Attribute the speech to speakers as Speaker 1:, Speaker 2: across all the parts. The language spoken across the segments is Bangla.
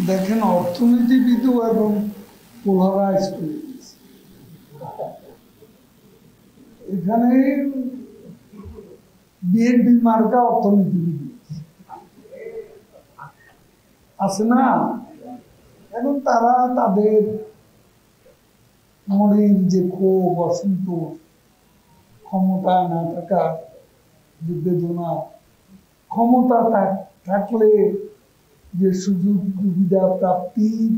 Speaker 1: দেখেন অর্থনীতিবিদও এবং পোলারাইজ করে দিয়েছে। এখানে বিএনপি মার্কা অর্থনীতিবিদ আছে না, এখন তারা তাদের মনের যে ক্ষোভ অসন্তোষ, ক্ষমতা না থাকা যে বেদনা, ক্ষমতা থাকলে যে সুযোগ সুবিধা প্রাপ্তির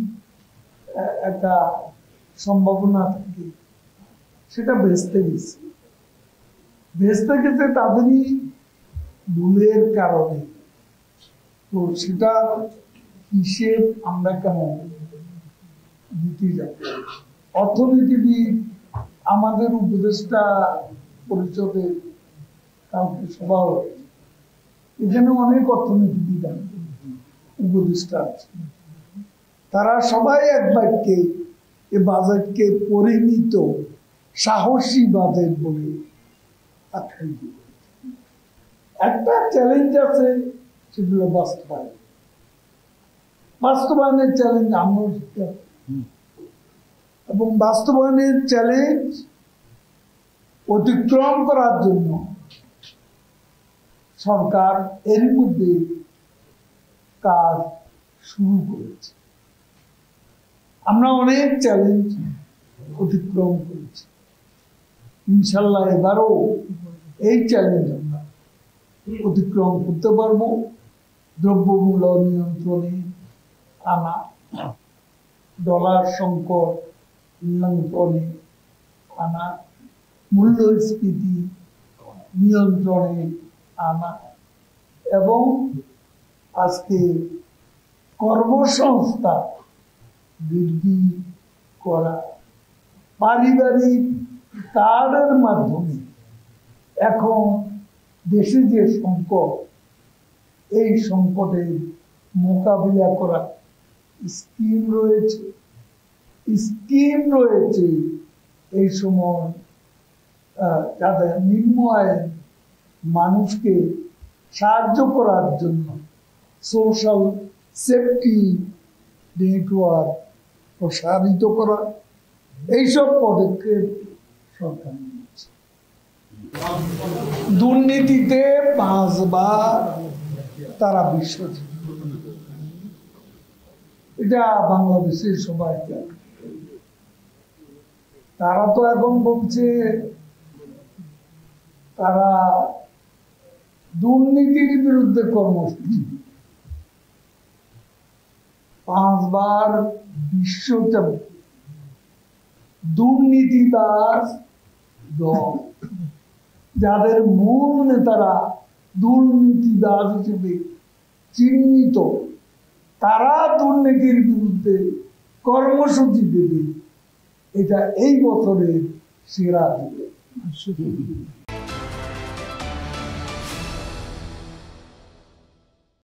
Speaker 1: একটা সম্ভাবনা থাকে, সেটা ভেস্তে গেছে। ভেস্তে গেছে তাদেরই ভুলের কারণে। তো সেটা হিসেব আমরা কেন দিতে যাব? অর্থনীতিবিদ আমাদের উপদেষ্টা পরিষদের কাউকে সভা হয়েছে, এখানে অনেক অর্থনীতিবিদ উপদেষ্টা আছে, তারা সবাই এক বাক্যে এ বাজেটকে পরিমিত সাহসী বাজেট বলে আখ্যায়িত করেছে। একটা চ্যালেঞ্জ আছে, সেগুলো বাস্তবায়নের চ্যালেঞ্জ আমরা এবং বাস্তবায়নের চ্যালেঞ্জ অতিক্রম করার জন্য সরকার এর মধ্যে কাজ শুরু করেছে। আমরা অনেক চ্যালেঞ্জ অতিক্রম করেছি, ইনশাল্লাহ এবারও এই চ্যালেঞ্জ আমরা অতিক্রম করতে পারবো। দ্রব্যমূল্য নিয়ন্ত্রণে আনা, ডলার সংকট নিয়ন্ত্রণে আনা, মূল্যস্ফীতি নিয়ন্ত্রণে আনা এবং আজকে কর্মসংস্থান বৃদ্ধি করা, পারিবারিক কার্ডের মাধ্যমে এখন দেশে যে সংকট, এই সংকটের মোকাবিলা করা স্কিম রয়েছে। এই সময় যাদের নিম্ন আয়ের মানুষকে সাহায্য করার জন্য সোশ্যাল সেফটি নেটওয়ার্ক প্রসারিত করা, এইসব পদক্ষেপ সরকার নিয়েছে। দুর্নীতিতে 5 বার তারা বিশ্বজিৎ, এটা বাংলাদেশের সবাই জানে। তারা তো এখন বলছে তারা দুর্নীতির বিরুদ্ধে কর্মসূচি, 5 বার বিশ্ব দুর্নীতিবাজ দল, যাদের মূল নেতারা দুর্নীতিবাজ হিসেবে চিহ্নিত, তারা দুর্নীতির বিরুদ্ধে কর্মসূচি দেবে। এটা এই বছরের সেরা দিবে।